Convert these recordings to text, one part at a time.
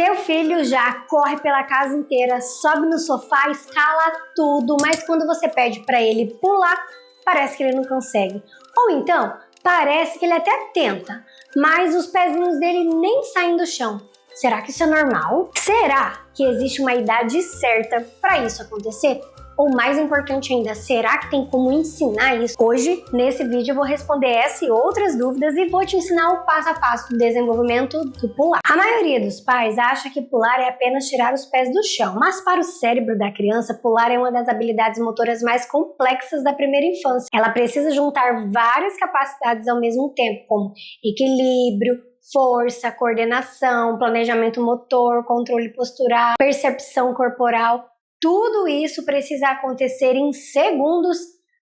Seu filho já corre pela casa inteira, sobe no sofá, escala tudo, mas quando você pede para ele pular, parece que ele não consegue. Ou então, parece que ele até tenta, mas os pezinhos dele nem saem do chão. Será que isso é normal? Será que existe uma idade certa para isso acontecer? Ou mais importante ainda, será que tem como ensinar isso? Hoje, nesse vídeo, eu vou responder essa e outras dúvidas e vou te ensinar o passo a passo do desenvolvimento do pular. A maioria dos pais acha que pular é apenas tirar os pés do chão, mas para o cérebro da criança, pular é uma das habilidades motoras mais complexas da primeira infância. Ela precisa juntar várias capacidades ao mesmo tempo, como equilíbrio, força, coordenação, planejamento motor, controle postural, percepção corporal. Tudo isso precisa acontecer em segundos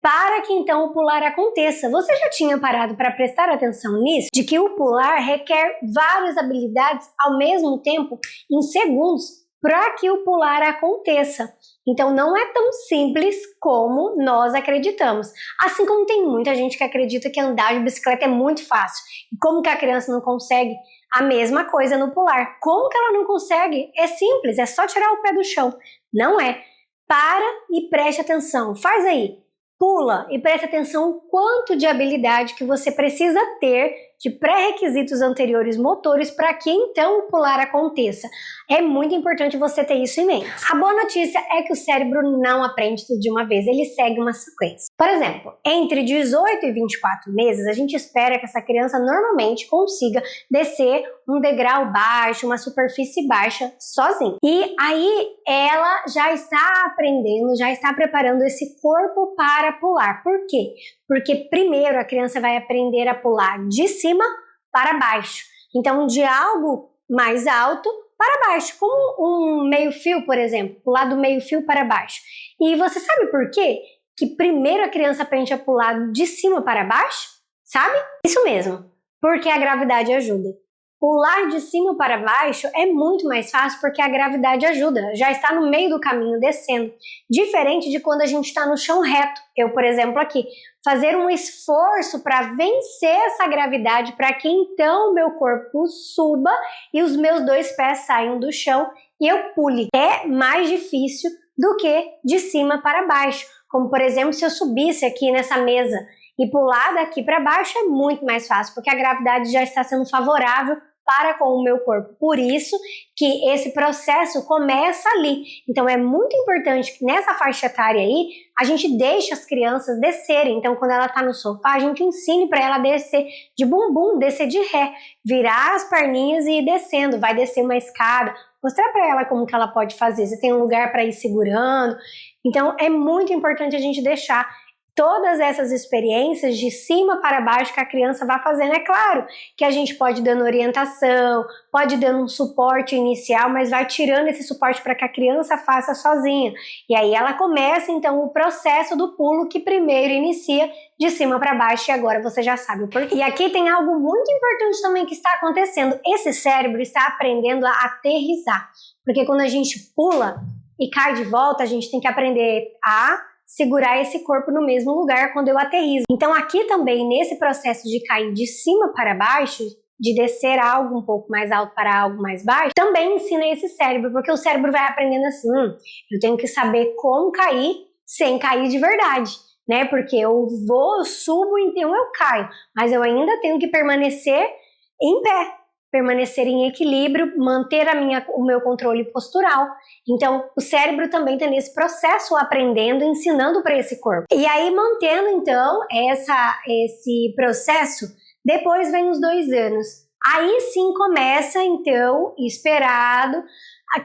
para que então o pular aconteça. Você já tinha parado para prestar atenção nisso? De que o pular requer várias habilidades ao mesmo tempo em segundos para que o pular aconteça. Então não é tão simples como nós acreditamos. Assim como tem muita gente que acredita que andar de bicicleta é muito fácil. E como que a criança não consegue? A mesma coisa no pular. Como que ela não consegue? É simples, é só tirar o pé do chão. Não é. Para e preste atenção. Faz aí. Pula e preste atenção o quanto de habilidade que você precisa ter de pré-requisitos anteriores motores para que então o pular aconteça. É muito importante você ter isso em mente. A boa notícia é que o cérebro não aprende tudo de uma vez, ele segue uma sequência. Por exemplo, entre 18 e 24 meses, a gente espera que essa criança normalmente consiga descer um degrau baixo, uma superfície baixa, sozinha. E aí ela já está aprendendo, já está preparando esse corpo para pular. Por quê? Porque primeiro a criança vai aprender a pular de cima para baixo. Então, de algo mais alto para baixo, como um meio-fio, por exemplo, pular do meio-fio para baixo. E você sabe por quê? Que primeiro a criança aprende a pular de cima para baixo? Sabe? Isso mesmo, porque a gravidade ajuda. Pular de cima para baixo é muito mais fácil porque a gravidade ajuda, já está no meio do caminho descendo. Diferente de quando a gente está no chão reto. Eu, por exemplo, aqui, fazer um esforço para vencer essa gravidade para que então o meu corpo suba e os meus dois pés saiam do chão e eu pule. É mais difícil do que de cima para baixo. Como, por exemplo, se eu subisse aqui nessa mesa e pular daqui para baixo é muito mais fácil, porque a gravidade já está sendo favorável para com o meu corpo. Por isso que esse processo começa ali. Então é muito importante que nessa faixa etária aí, a gente deixe as crianças descerem. Então quando ela está no sofá, a gente ensine para ela descer de bumbum, descer de ré, virar as perninhas e ir descendo. Vai descer uma escada, mostrar para ela como que ela pode fazer. Você tem um lugar para ir segurando. Então é muito importante a gente deixar todas essas experiências de cima para baixo que a criança vai fazendo. É claro que a gente pode ir dando orientação, pode ir dando um suporte inicial, mas vai tirando esse suporte para que a criança faça sozinha. E aí ela começa então o processo do pulo que primeiro inicia de cima para baixo e agora você já sabe o porquê. E aqui tem algo muito importante também que está acontecendo. Esse cérebro está aprendendo a aterrissar, porque quando a gente pula e cai de volta, a gente tem que aprender a segurar esse corpo no mesmo lugar quando eu aterrizo. Então aqui também, nesse processo de cair de cima para baixo, de descer algo um pouco mais alto para algo mais baixo, também ensina esse cérebro, porque o cérebro vai aprendendo assim, eu tenho que saber como cair sem cair de verdade, né? Porque eu subo, então eu caio, mas eu ainda tenho que permanecer em pé, permanecer em equilíbrio, manter o meu controle postural. Então, o cérebro também está nesse processo aprendendo, ensinando para esse corpo. E aí, mantendo, então, esse processo, depois vem os 2 anos. Aí sim começa, então, esperado,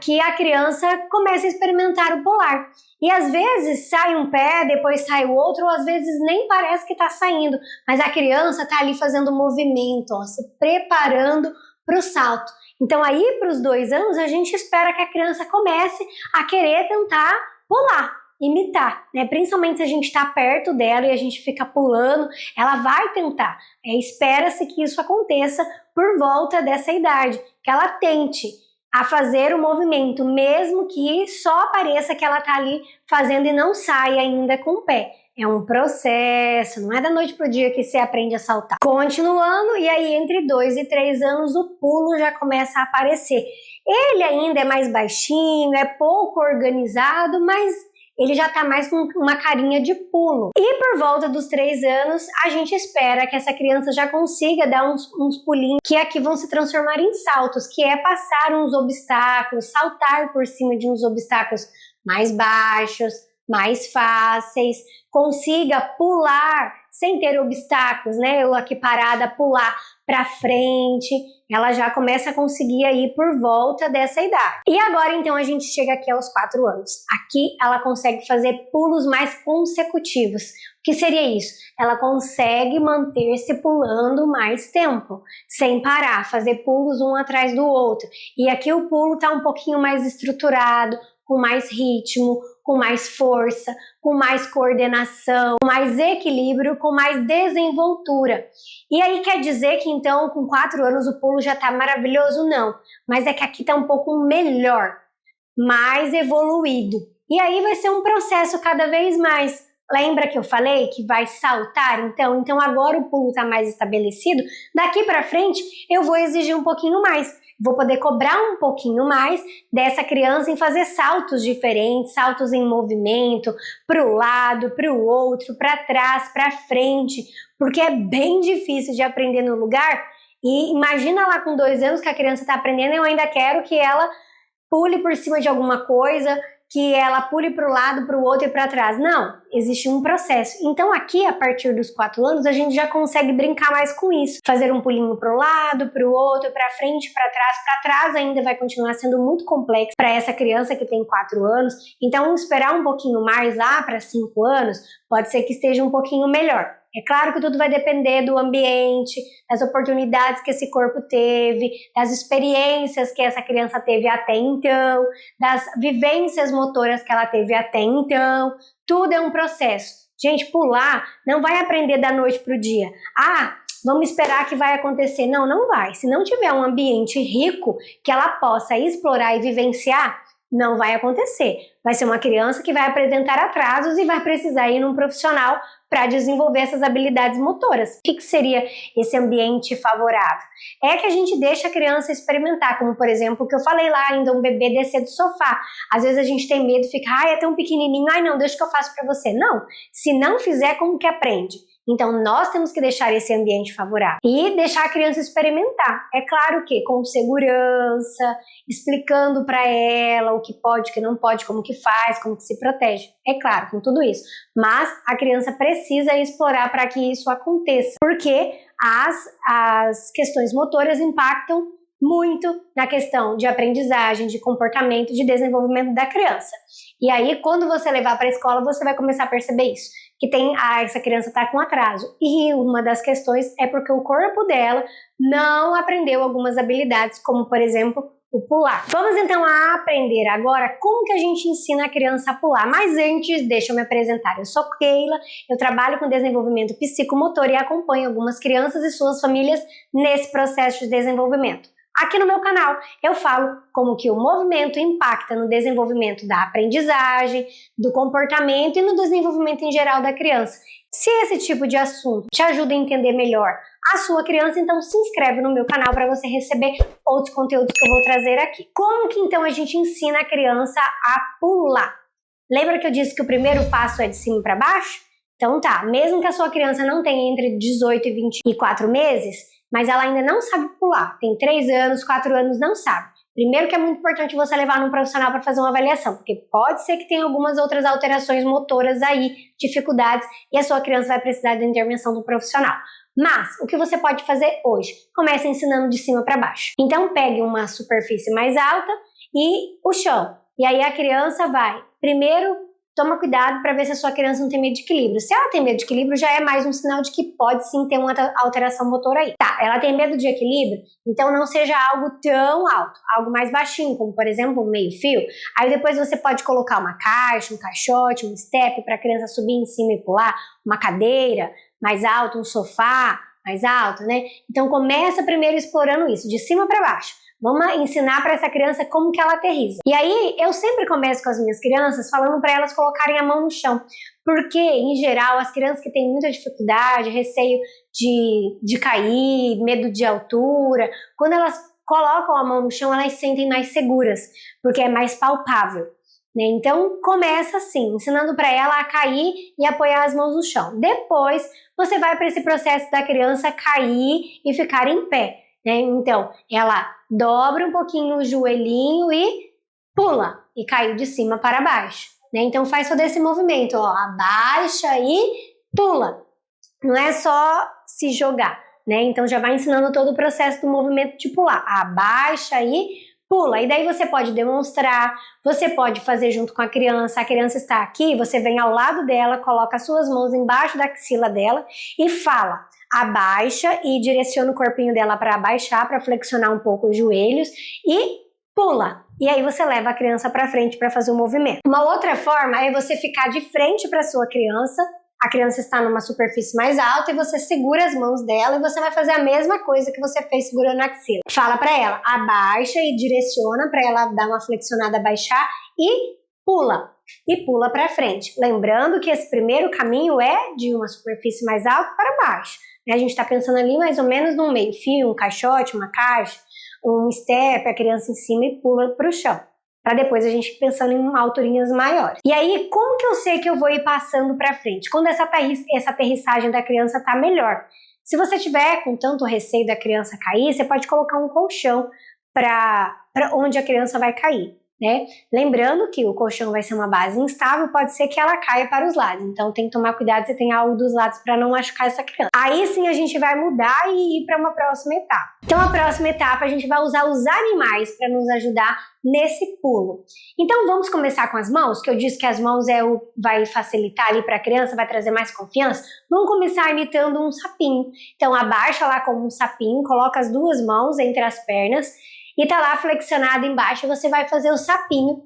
que a criança começa a experimentar o pular. E às vezes sai um pé, depois sai o outro, ou às vezes nem parece que está saindo, mas a criança está ali fazendo movimento, ó, se preparando para o salto. Então aí para os 2 anos a gente espera que a criança comece a querer tentar pular, imitar, né? Principalmente se a gente está perto dela e a gente fica pulando, ela vai tentar. Espera-se que isso aconteça por volta dessa idade, que ela tente a fazer o movimento, mesmo que só pareça que ela está ali fazendo e não saia ainda com o pé. É um processo, não é da noite pro dia que você aprende a saltar. Continuando, e aí entre 2 e 3 anos o pulo já começa a aparecer. Ele ainda é mais baixinho, é pouco organizado, mas ele já tá mais com uma carinha de pulo. E por volta dos 3 anos, a gente espera que essa criança já consiga dar uns pulinhos, que aqui vão se transformar em saltos, que é passar uns obstáculos, saltar por cima de uns obstáculos mais baixos, mais fáceis, consiga pular sem ter obstáculos, né? Eu aqui parada, pular para frente, ela já começa a conseguir aí por volta dessa idade. E agora então a gente chega aqui aos 4 anos. Aqui ela consegue fazer pulos mais consecutivos. O que seria isso? Ela consegue manter-se pulando mais tempo, sem parar, fazer pulos um atrás do outro. E aqui o pulo está um pouquinho mais estruturado, com mais ritmo, com mais força, com mais coordenação, com mais equilíbrio, com mais desenvoltura. E aí quer dizer que então com 4 anos o pulo já está maravilhoso? Não, mas é que aqui está um pouco melhor, mais evoluído. E aí vai ser um processo cada vez mais. Lembra que eu falei que vai saltar? Então agora o pulo está mais estabelecido. Daqui para frente eu vou exigir um pouquinho mais. Vou poder cobrar um pouquinho mais dessa criança em fazer saltos diferentes, saltos em movimento, para o lado, para o outro, para trás, para frente, porque é bem difícil de aprender no lugar. E imagina lá com 2 anos que a criança está aprendendo, eu ainda quero que ela pule por cima de alguma coisa, que ela pule para o lado, para o outro e para trás. Não, existe um processo. Então aqui, a partir dos 4 anos, a gente já consegue brincar mais com isso. Fazer um pulinho para o lado, para o outro, para frente, para trás. Para trás ainda vai continuar sendo muito complexo para essa criança que tem 4 anos. Então esperar um pouquinho mais lá para 5 anos, pode ser que esteja um pouquinho melhor. É claro que tudo vai depender do ambiente, das oportunidades que esse corpo teve, das experiências que essa criança teve até então, das vivências motoras que ela teve até então. Tudo é um processo. Gente, pular não vai aprender da noite para o dia. Vamos esperar que vai acontecer. Não, não vai. Se não tiver um ambiente rico que ela possa explorar e vivenciar, não vai acontecer. Vai ser uma criança que vai apresentar atrasos e vai precisar ir num profissional para desenvolver essas habilidades motoras. O que seria esse ambiente favorável? É que a gente deixa a criança experimentar, como por exemplo o que eu falei lá, ainda um bebê descer do sofá. Às vezes a gente tem medo, fica, é tão pequenininho, não, deixa que eu faço para você. Não, se não fizer, como que aprende? Então nós temos que deixar esse ambiente favorável e deixar a criança experimentar. É claro que com segurança, explicando para ela o que pode, o que não pode, como que faz, como que se protege. É claro, com tudo isso. Mas a criança precisa explorar para que isso aconteça, porque as questões motoras impactam muito na questão de aprendizagem, de comportamento, de desenvolvimento da criança. E aí, quando você levar para a escola, você vai começar a perceber isso, que essa criança está com atraso. E uma das questões é porque o corpo dela não aprendeu algumas habilidades, como, por exemplo, o pular. Vamos então a aprender agora como que a gente ensina a criança a pular. Mas antes, deixa eu me apresentar. Eu sou Keila, eu trabalho com desenvolvimento psicomotor e acompanho algumas crianças e suas famílias nesse processo de desenvolvimento. Aqui no meu canal eu falo como que o movimento impacta no desenvolvimento da aprendizagem, do comportamento e no desenvolvimento em geral da criança. Se esse tipo de assunto te ajuda a entender melhor a sua criança, então se inscreve no meu canal para você receber outros conteúdos que eu vou trazer aqui. Como que então a gente ensina a criança a pular? Lembra que eu disse que o primeiro passo é de cima para baixo? Então tá, mesmo que a sua criança não tenha entre 18 e 24 meses, mas ela ainda não sabe pular, tem 3 anos, 4 anos, não sabe. Primeiro que é muito importante você levar num profissional para fazer uma avaliação, porque pode ser que tenha algumas outras alterações motoras aí, dificuldades, e a sua criança vai precisar da intervenção do profissional. Mas, o que você pode fazer hoje? Comece ensinando de cima para baixo. Então, pegue uma superfície mais alta e o chão. E aí a criança vai, primeiro, toma cuidado para ver se a sua criança não tem medo de equilíbrio. Se ela tem medo de equilíbrio, já é mais um sinal de que pode sim ter uma alteração motora aí. Tá, ela tem medo de equilíbrio, então não seja algo tão alto, algo mais baixinho, como por exemplo um meio fio. Aí depois você pode colocar uma caixa, um caixote, um step para a criança subir em cima e pular, uma cadeira mais alta, um sofá mais alto, né? Então começa primeiro explorando isso, de cima para baixo. Vamos ensinar para essa criança como que ela aterriza. E aí, eu sempre começo com as minhas crianças falando para elas colocarem a mão no chão. Porque, em geral, as crianças que têm muita dificuldade, receio de cair, medo de altura, quando elas colocam a mão no chão, elas se sentem mais seguras, porque é mais palpável. Então, começa assim, ensinando para ela a cair e apoiar as mãos no chão. Depois, você vai para esse processo da criança cair e ficar em pé. Então, ela dobra um pouquinho o joelhinho e pula, e caiu de cima para baixo. Então, faz todo esse movimento, ó, abaixa e pula. Não é só se jogar, Então, já vai ensinando todo o processo do movimento de pular. Abaixa e pula, e daí você pode demonstrar, você pode fazer junto com a criança está aqui, você vem ao lado dela, coloca as suas mãos embaixo da axila dela e fala, abaixa e direciona o corpinho dela para abaixar, para flexionar um pouco os joelhos e pula. E aí você leva a criança para frente para fazer o movimento. Uma outra forma é você ficar de frente para sua criança, a criança está numa superfície mais alta e você segura as mãos dela e você vai fazer a mesma coisa que você fez segurando a axila. Fala para ela, abaixa e direciona para ela dar uma flexionada, abaixar e pula. E pula para frente. Lembrando que esse primeiro caminho é de uma superfície mais alta para baixo. A gente está pensando ali mais ou menos num meio fio, um caixote, uma caixa, um step, a criança em cima e pula para o chão. Para depois a gente pensando em alturinhas maiores. E aí, como que eu sei que eu vou ir passando para frente? Quando essa aterrissagem da criança tá melhor. Se você tiver com tanto receio da criança cair, você pode colocar um colchão para onde a criança vai cair. Lembrando que o colchão vai ser uma base instável, pode ser que ela caia para os lados, então tem que tomar cuidado se tem algo dos lados para não machucar essa criança. Aí sim a gente vai mudar e ir para uma próxima etapa. Então a próxima etapa a gente vai usar os animais para nos ajudar nesse pulo. Então vamos começar com as mãos, que eu disse que as mãos vai facilitar ali para a criança, vai trazer mais confiança. Vamos começar imitando um sapinho. Então abaixa lá como um sapinho, coloca as duas mãos entre as pernas e tá lá flexionado embaixo, e você vai fazer o sapinho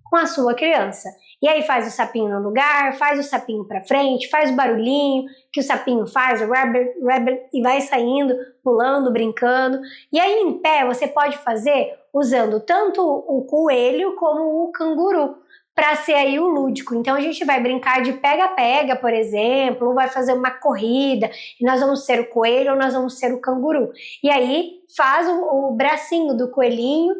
com a sua criança. E aí faz o sapinho no lugar, faz o sapinho para frente, faz o barulhinho que o sapinho faz, o rabbit, e vai saindo, pulando, brincando. E aí em pé você pode fazer usando tanto o coelho como o canguru, para ser aí o lúdico. Então a gente vai brincar de pega-pega, por exemplo, ou vai fazer uma corrida, e nós vamos ser o coelho ou nós vamos ser o canguru. E aí faz o bracinho do coelhinho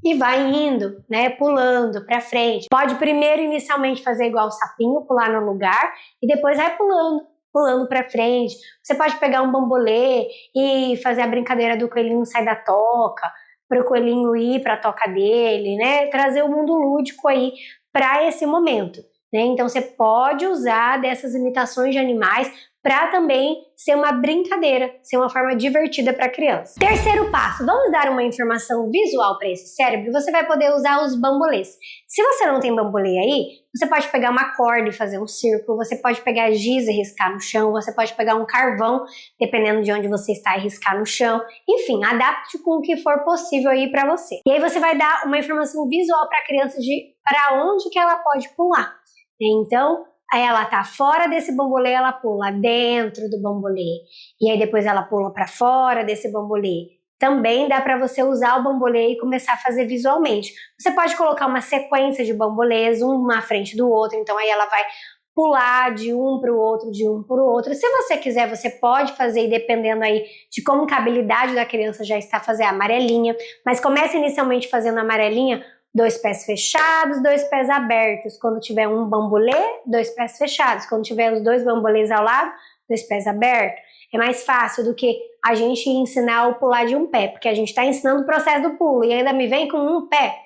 e vai indo, pulando para frente. Pode primeiro inicialmente fazer igual o sapinho, pular no lugar, e depois vai pulando para frente. Você pode pegar um bambolê e fazer a brincadeira do coelhinho sair da toca, para o coelhinho ir para a toca dele, trazer o mundo lúdico aí para esse momento. Então você pode usar dessas imitações de animais para também ser uma brincadeira, ser uma forma divertida para a criança. Terceiro passo, vamos dar uma informação visual para esse cérebro, você vai poder usar os bambolês. Se você não tem bambolê aí, você pode pegar uma corda e fazer um círculo, você pode pegar giz e riscar no chão, você pode pegar um carvão, dependendo de onde você está, e riscar no chão. Enfim, adapte com o que for possível aí para você. E aí você vai dar uma informação visual para a criança de para onde que ela pode pular. Então, aí ela tá fora desse bambolê, ela pula dentro do bambolê. E aí depois ela pula para fora desse bambolê. Também dá para você usar o bambolê e começar a fazer visualmente. Você pode colocar uma sequência de bambolês, um na frente do outro, então aí ela vai pular de um para o outro, de um para o outro. Se você quiser, você pode fazer, dependendo aí de como que a habilidade da criança já está, fazer a amarelinha. Mas comece inicialmente fazendo a amarelinha, 2 pés fechados, 2 pés abertos. Quando tiver um bambolê, 2 pés fechados. Quando tiver os 2 bambolês ao lado, 2 pés abertos. É mais fácil do que a gente ensinar o pular de um pé, porque a gente está ensinando o processo do pulo e ainda me vem com um pé,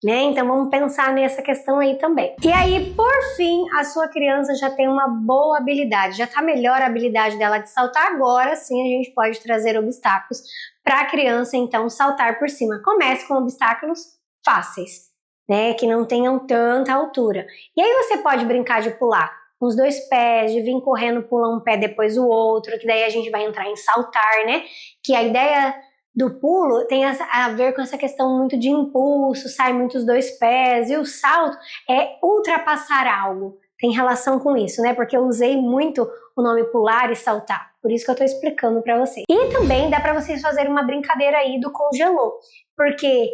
Então vamos pensar nessa questão aí também. E aí, por fim, a sua criança já tem uma boa habilidade, já está melhor a habilidade dela de saltar. Agora sim a gente pode trazer obstáculos para a criança então saltar por cima. Comece com obstáculos fáceis, que não tenham tanta altura. E aí você pode brincar de pular com os 2 pés, de vir correndo, pular um pé depois o outro, que daí a gente vai entrar em saltar, Que a ideia do pulo tem a ver com essa questão muito de impulso, sai muito os 2 pés, e o salto é ultrapassar algo. Tem relação com isso, Porque eu usei muito o nome pular e saltar. Por isso que eu tô explicando pra vocês. E também dá pra vocês fazerem uma brincadeira aí do congelou, porque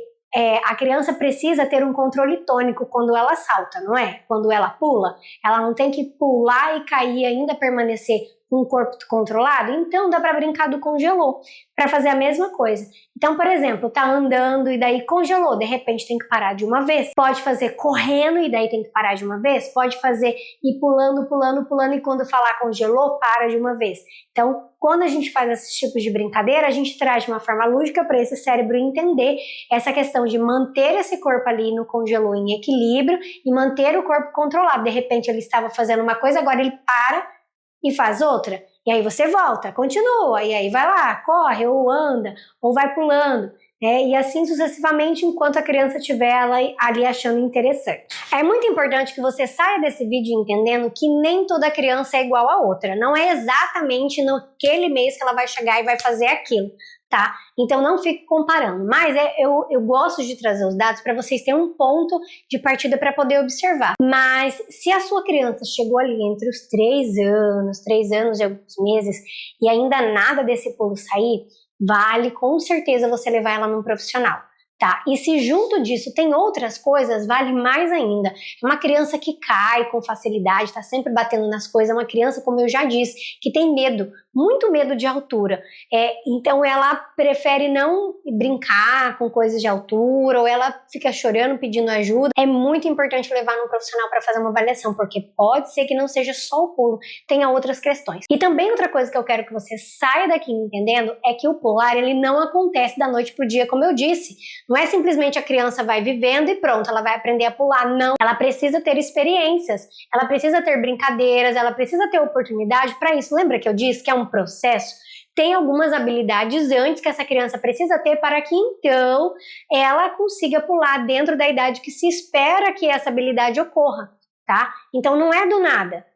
a criança precisa ter um controle tônico quando ela salta, não é? Quando ela pula, ela não tem que pular e cair e ainda permanecer com o corpo controlado. Então dá para brincar do congelou, para fazer a mesma coisa. Então, por exemplo, tá andando e daí congelou, de repente tem que parar de uma vez. Pode fazer correndo e daí tem que parar de uma vez. Pode fazer ir pulando, pulando, pulando e quando falar congelou, para de uma vez. Então, quando a gente faz esses tipos de brincadeira, a gente traz de uma forma lúdica para esse cérebro entender essa questão de manter esse corpo ali no congelou em equilíbrio e manter o corpo controlado. De repente ele estava fazendo uma coisa, agora ele para e faz outra. E aí você volta, continua, e aí vai lá, corre, ou anda, ou vai pulando, né? E assim sucessivamente enquanto a criança estiver ali achando interessante. É muito importante que você saia desse vídeo entendendo que nem toda criança é igual a outra. Não é exatamente naquele mês que ela vai chegar e vai fazer aquilo, tá? Então não fique comparando. Mas eu gosto de trazer os dados para vocês terem um ponto de partida para poder observar. Mas se a sua criança chegou ali entre os 3 anos e alguns meses, e ainda nada desse pulo sair, vale com certeza você levar ela num profissional, tá? E se junto disso tem outras coisas, vale mais ainda. É uma criança que cai com facilidade, tá sempre batendo nas coisas, é uma criança, como eu já disse, que tem medo, muito medo de altura. Então ela prefere não brincar com coisas de altura, ou ela fica chorando, pedindo ajuda. É muito importante levar num profissional para fazer uma avaliação, porque pode ser que não seja só o pulo, tenha outras questões. E também outra coisa que eu quero que você saia daqui entendendo é que o pular, ele não acontece da noite pro dia, como eu disse. Não é simplesmente a criança vai vivendo e pronto, ela vai aprender a pular. Não, ela precisa ter experiências, ela precisa ter brincadeiras, ela precisa ter oportunidade para isso. Lembra que eu disse que é um processo? Tem algumas habilidades antes que essa criança precisa ter para que então ela consiga pular dentro da idade que se espera que essa habilidade ocorra, tá? Então não é do nada.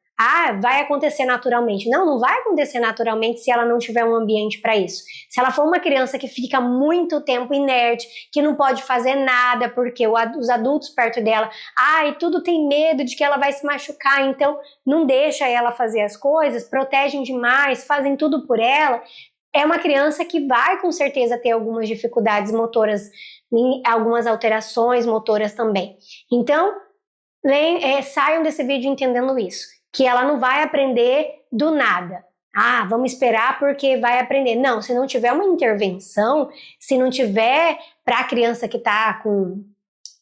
Vai acontecer naturalmente. Não, não vai acontecer naturalmente se ela não tiver um ambiente para isso. Se ela for uma criança que fica muito tempo inerte, que não pode fazer nada porque os adultos perto dela, tudo tem medo de que ela vai se machucar, então não deixa ela fazer as coisas, protegem demais, fazem tudo por ela. É uma criança que vai com certeza ter algumas dificuldades motoras, algumas alterações motoras também. Então, saiam desse vídeo entendendo isso. Que ela não vai aprender do nada. Vamos esperar porque vai aprender. Não, se não tiver uma intervenção, se não tiver para a criança que está com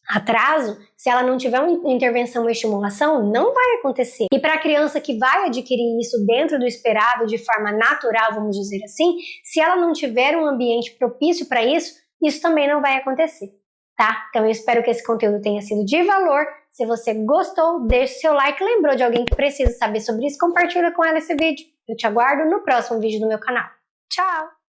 atraso, se ela não tiver uma intervenção ou estimulação, não vai acontecer. E para a criança que vai adquirir isso dentro do esperado, de forma natural, vamos dizer assim, se ela não tiver um ambiente propício para isso, isso também não vai acontecer, tá? Então eu espero que esse conteúdo tenha sido de valor. Se você gostou, deixe seu like. Lembrou de alguém que precisa saber sobre isso? Compartilha com ela esse vídeo. Eu te aguardo no próximo vídeo do meu canal. Tchau!